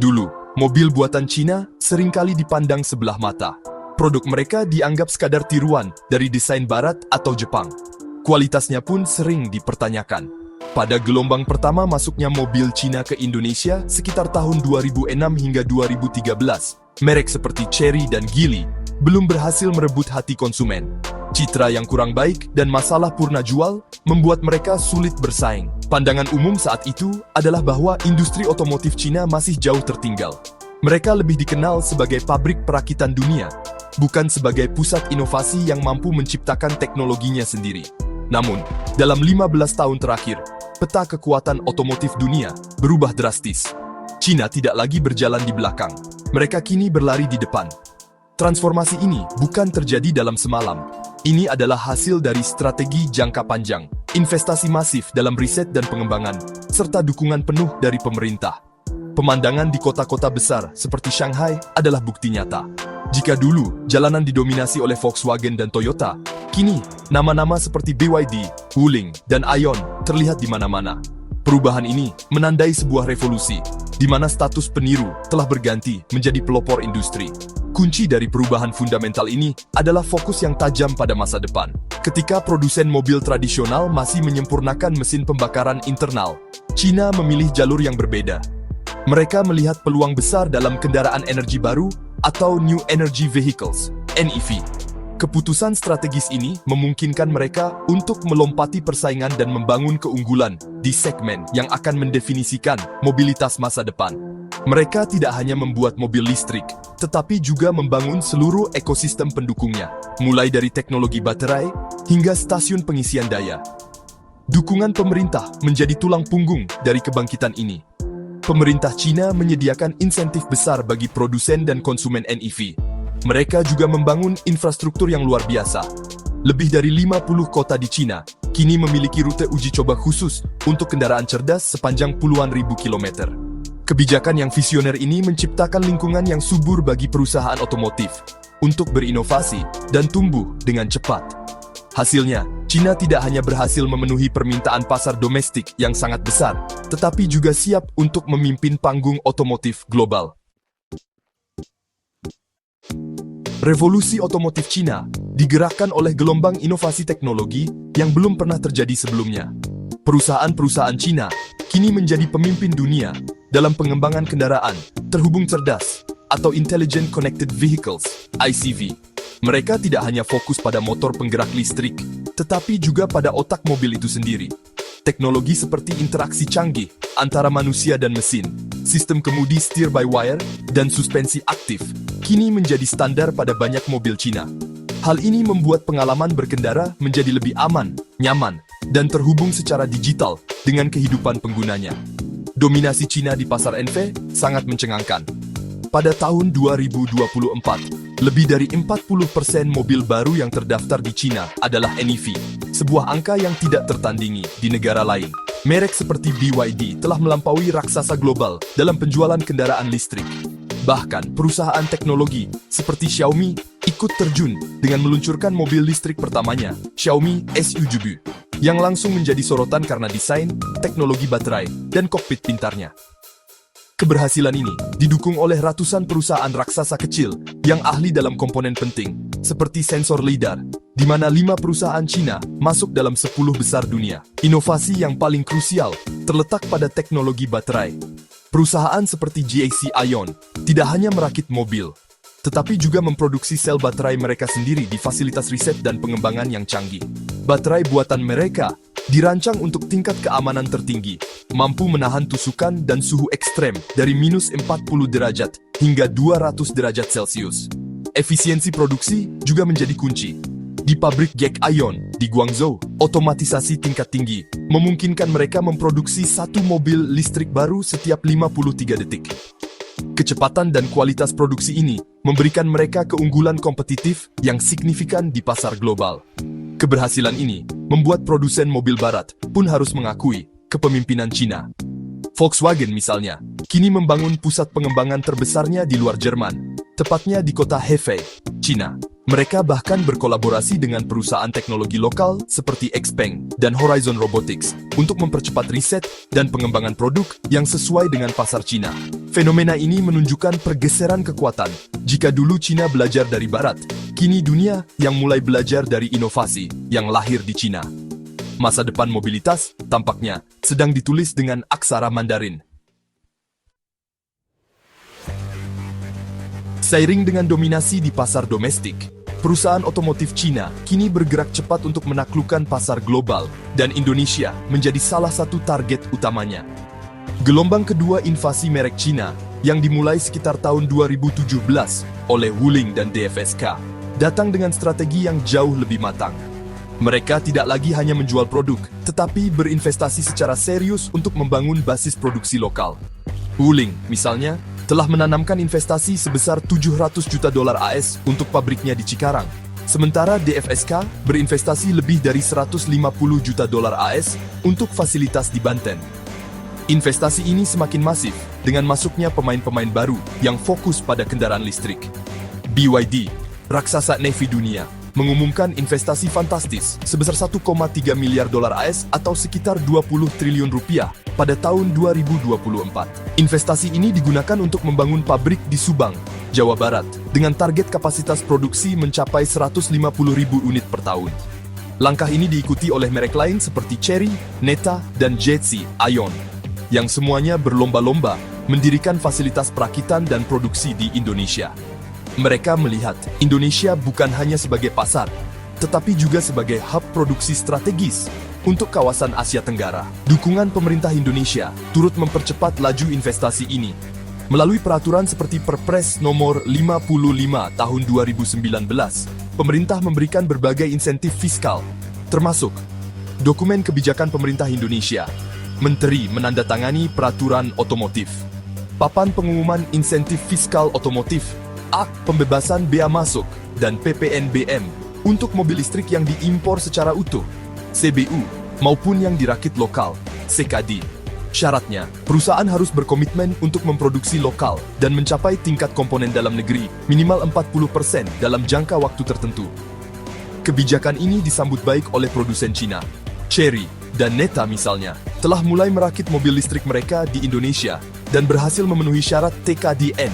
Dulu, mobil buatan Cina seringkali dipandang sebelah mata. Produk mereka dianggap sekadar tiruan dari desain barat atau Jepang. Kualitasnya pun sering dipertanyakan. Pada gelombang pertama masuknya mobil Cina ke Indonesia sekitar tahun 2006 hingga 2013, merek seperti Chery dan Geely belum berhasil merebut hati konsumen. Citra yang kurang baik dan masalah purna jual membuat mereka sulit bersaing. Pandangan umum saat itu adalah bahwa industri otomotif Cina masih jauh tertinggal. Mereka lebih dikenal sebagai pabrik perakitan dunia, bukan sebagai pusat inovasi yang mampu menciptakan teknologinya sendiri. Namun, dalam 15 tahun terakhir, peta kekuatan otomotif dunia berubah drastis. Cina tidak lagi berjalan di belakang, mereka kini berlari di depan. Transformasi ini bukan terjadi dalam semalam. Ini adalah hasil dari strategi jangka panjang, investasi masif dalam riset dan pengembangan, serta dukungan penuh dari pemerintah. Pemandangan di kota-kota besar seperti Shanghai adalah bukti nyata. Jika dulu jalanan didominasi oleh Volkswagen dan Toyota, kini nama-nama seperti BYD, Wuling, dan Aion terlihat di mana-mana. Perubahan ini menandai sebuah revolusi, di mana status peniru telah berganti menjadi pelopor industri. Kunci dari perubahan fundamental ini adalah fokus yang tajam pada masa depan. Ketika produsen mobil tradisional masih menyempurnakan mesin pembakaran internal, Cina memilih jalur yang berbeda. Mereka melihat peluang besar dalam kendaraan energi baru atau New Energy Vehicles, NEV. Keputusan strategis ini memungkinkan mereka untuk melompati persaingan dan membangun keunggulan di segmen yang akan mendefinisikan mobilitas masa depan. Mereka tidak hanya membuat mobil listrik, tetapi juga membangun seluruh ekosistem pendukungnya, mulai dari teknologi baterai hingga stasiun pengisian daya. Dukungan pemerintah menjadi tulang punggung dari kebangkitan ini. Pemerintah Cina menyediakan insentif besar bagi produsen dan konsumen NEV. Mereka juga membangun infrastruktur yang luar biasa. Lebih dari 50 kota di Cina kini memiliki rute uji coba khusus untuk kendaraan cerdas sepanjang puluhan ribu kilometer. Kebijakan yang visioner ini menciptakan lingkungan yang subur bagi perusahaan otomotif untuk berinovasi dan tumbuh dengan cepat. Hasilnya, Cina tidak hanya berhasil memenuhi permintaan pasar domestik yang sangat besar, tetapi juga siap untuk memimpin panggung otomotif global. Revolusi otomotif Cina digerakkan oleh gelombang inovasi teknologi yang belum pernah terjadi sebelumnya. Perusahaan-perusahaan Cina kini menjadi pemimpin dunia dalam pengembangan kendaraan terhubung cerdas atau Intelligent Connected Vehicles, ICV. Mereka tidak hanya fokus pada motor penggerak listrik, tetapi juga pada otak mobil itu sendiri. Teknologi seperti interaksi canggih antara manusia dan mesin, sistem kemudi steer-by-wire, dan suspensi aktif kini menjadi standar pada banyak mobil Cina. Hal ini membuat pengalaman berkendara menjadi lebih aman, nyaman, dan terhubung secara digital dengan kehidupan penggunanya. Dominasi Cina di pasar NEV sangat mencengangkan. Pada tahun 2024, lebih dari 40% mobil baru yang terdaftar di Cina adalah NEV, sebuah angka yang tidak tertandingi di negara lain. Merek seperti BYD telah melampaui raksasa global dalam penjualan kendaraan listrik. Bahkan, perusahaan teknologi seperti Xiaomi ikut terjun dengan meluncurkan mobil listrik pertamanya, Xiaomi SUV, yang langsung menjadi sorotan karena desain, teknologi baterai, dan kokpit pintarnya. Keberhasilan ini didukung oleh ratusan perusahaan raksasa kecil yang ahli dalam komponen penting, seperti sensor lidar, di mana 5 perusahaan Cina masuk dalam 10 besar dunia. Inovasi yang paling krusial terletak pada teknologi baterai. Perusahaan seperti GAC Aion tidak hanya merakit mobil, tetapi juga memproduksi sel baterai mereka sendiri di fasilitas riset dan pengembangan yang canggih. Baterai buatan mereka dirancang untuk tingkat keamanan tertinggi, mampu menahan tusukan dan suhu ekstrem dari minus 40 derajat hingga 200 derajat Celcius. Efisiensi produksi juga menjadi kunci. Di pabrik GAC Aion di Guangzhou, otomatisasi tingkat tinggi memungkinkan mereka memproduksi satu mobil listrik baru setiap 53 detik. Kecepatan dan kualitas produksi ini memberikan mereka keunggulan kompetitif yang signifikan di pasar global. Keberhasilan ini membuat produsen mobil barat pun harus mengakui kepemimpinan Cina. Volkswagen misalnya, kini membangun pusat pengembangan terbesarnya di luar Jerman, tepatnya di kota Hefei, Cina. Mereka bahkan berkolaborasi dengan perusahaan teknologi lokal seperti Xpeng dan Horizon Robotics untuk mempercepat riset dan pengembangan produk yang sesuai dengan pasar Cina. Fenomena ini menunjukkan pergeseran kekuatan. Jika dulu Cina belajar dari Barat, kini dunia yang mulai belajar dari inovasi yang lahir di Cina. Masa depan mobilitas tampaknya sedang ditulis dengan aksara Mandarin. Seiring dengan dominasi di pasar domestik, perusahaan otomotif Cina kini bergerak cepat untuk menaklukkan pasar global, dan Indonesia menjadi salah satu target utamanya. Gelombang kedua invasi merek Cina yang dimulai sekitar tahun 2017 oleh Wuling dan DFSK datang dengan strategi yang jauh lebih matang. Mereka tidak lagi hanya menjual produk, tetapi berinvestasi secara serius untuk membangun basis produksi lokal. Wuling, misalnya, telah menanamkan investasi sebesar 700 juta dolar AS untuk pabriknya di Cikarang. Sementara DFSK berinvestasi lebih dari 150 juta dolar AS untuk fasilitas di Banten. Investasi ini semakin masif dengan masuknya pemain-pemain baru yang fokus pada kendaraan listrik. BYD, raksasa Navy dunia, mengumumkan investasi fantastis sebesar 1,3 miliar dolar AS atau sekitar 20 triliun rupiah pada tahun 2024. Investasi ini digunakan untuk membangun pabrik di Subang, Jawa Barat, dengan target kapasitas produksi mencapai 150.000 unit per tahun. Langkah ini diikuti oleh merek lain seperti Chery, Neta, dan JC Ion, yang semuanya berlomba-lomba mendirikan fasilitas perakitan dan produksi di Indonesia. Mereka melihat Indonesia bukan hanya sebagai pasar, tetapi juga sebagai hub produksi strategis untuk kawasan Asia Tenggara. Dukungan pemerintah Indonesia turut mempercepat laju investasi ini. Melalui peraturan seperti Perpres nomor 55 tahun 2019, pemerintah memberikan berbagai insentif fiskal, termasuk dokumen kebijakan pemerintah Indonesia. Menteri menandatangani peraturan otomotif. Papan pengumuman insentif fiskal otomotif, pembebasan bea masuk, dan PPNBM untuk mobil listrik yang diimpor secara utuh, CBU, maupun yang dirakit lokal, CKD. Syaratnya, perusahaan harus berkomitmen untuk memproduksi lokal dan mencapai tingkat komponen dalam negeri minimal 40% dalam jangka waktu tertentu. Kebijakan ini disambut baik oleh produsen Cina. Chery dan Neta misalnya, telah mulai merakit mobil listrik mereka di Indonesia dan berhasil memenuhi syarat TKDN,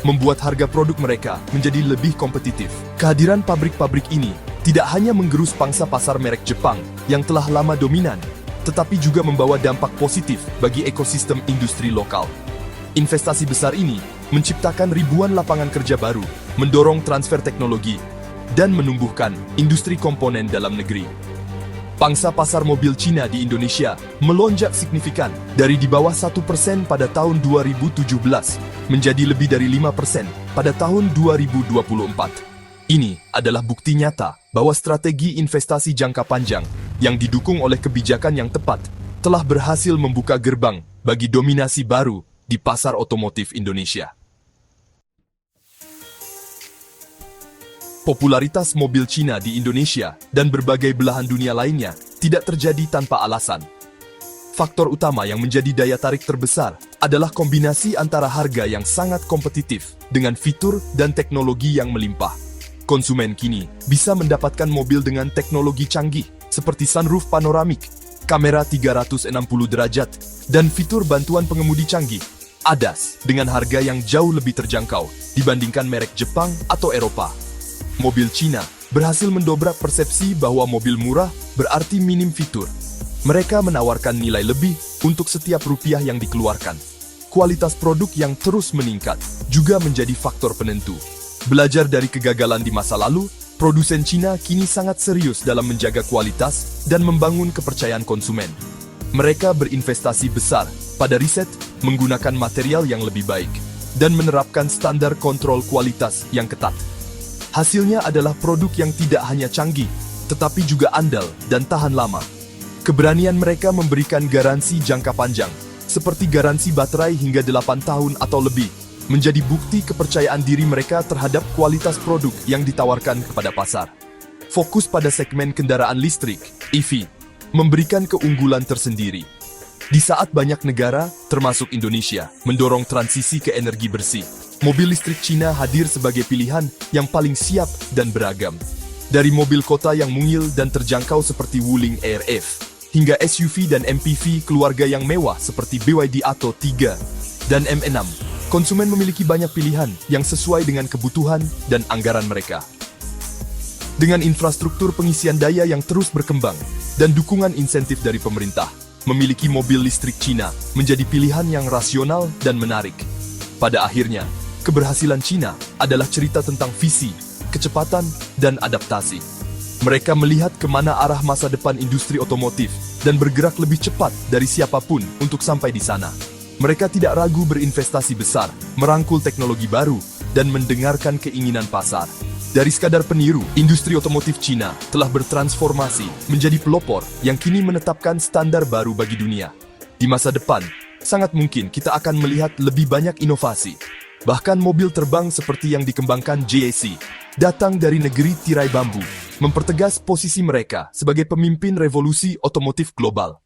membuat harga produk mereka menjadi lebih kompetitif. Kehadiran pabrik-pabrik ini tidak hanya menggerus pangsa pasar merek Jepang yang telah lama dominan, tetapi juga membawa dampak positif bagi ekosistem industri lokal. Investasi besar ini menciptakan ribuan lapangan kerja baru, mendorong transfer teknologi, dan menumbuhkan industri komponen dalam negeri. Pangsa pasar mobil Cina di Indonesia melonjak signifikan dari di bawah 1% pada tahun 2017 menjadi lebih dari 5% pada tahun 2024. Ini adalah bukti nyata bahwa strategi investasi jangka panjang yang didukung oleh kebijakan yang tepat telah berhasil membuka gerbang bagi dominasi baru di pasar otomotif Indonesia. Popularitas mobil Cina di Indonesia dan berbagai belahan dunia lainnya tidak terjadi tanpa alasan. Faktor utama yang menjadi daya tarik terbesar adalah kombinasi antara harga yang sangat kompetitif dengan fitur dan teknologi yang melimpah. Konsumen kini bisa mendapatkan mobil dengan teknologi canggih seperti sunroof panoramik, kamera 360 derajat, dan fitur bantuan pengemudi canggih, ADAS, dengan harga yang jauh lebih terjangkau dibandingkan merek Jepang atau Eropa. Mobil Cina berhasil mendobrak persepsi bahwa mobil murah berarti minim fitur. Mereka menawarkan nilai lebih untuk setiap rupiah yang dikeluarkan. Kualitas produk yang terus meningkat juga menjadi faktor penentu. Belajar dari kegagalan di masa lalu, produsen Cina kini sangat serius dalam menjaga kualitas dan membangun kepercayaan konsumen. Mereka berinvestasi besar pada riset, menggunakan material yang lebih baik, dan menerapkan standar kontrol kualitas yang ketat. Hasilnya adalah produk yang tidak hanya canggih, tetapi juga andal dan tahan lama. Keberanian mereka memberikan garansi jangka panjang, seperti garansi baterai hingga 8 tahun atau lebih, menjadi bukti kepercayaan diri mereka terhadap kualitas produk yang ditawarkan kepada pasar. Fokus pada segmen kendaraan listrik, EV, memberikan keunggulan tersendiri. Di saat banyak negara, termasuk Indonesia, mendorong transisi ke energi bersih, mobil listrik Cina hadir sebagai pilihan yang paling siap dan beragam. Dari mobil kota yang mungil dan terjangkau seperti Wuling RF, hingga SUV dan MPV keluarga yang mewah seperti BYD Atto 3 dan M6, konsumen memiliki banyak pilihan yang sesuai dengan kebutuhan dan anggaran mereka. Dengan infrastruktur pengisian daya yang terus berkembang dan dukungan insentif dari pemerintah, memiliki mobil listrik Cina menjadi pilihan yang rasional dan menarik. Pada akhirnya, keberhasilan Cina adalah cerita tentang visi, kecepatan, dan adaptasi. Mereka melihat kemana arah masa depan industri otomotif dan bergerak lebih cepat dari siapapun untuk sampai di sana. Mereka tidak ragu berinvestasi besar, merangkul teknologi baru, dan mendengarkan keinginan pasar. Dari sekadar peniru, industri otomotif Cina telah bertransformasi menjadi pelopor yang kini menetapkan standar baru bagi dunia. Di masa depan, sangat mungkin kita akan melihat lebih banyak inovasi. Bahkan mobil terbang seperti yang dikembangkan JAC, datang dari negeri tirai bambu, mempertegas posisi mereka sebagai pemimpin revolusi otomotif global.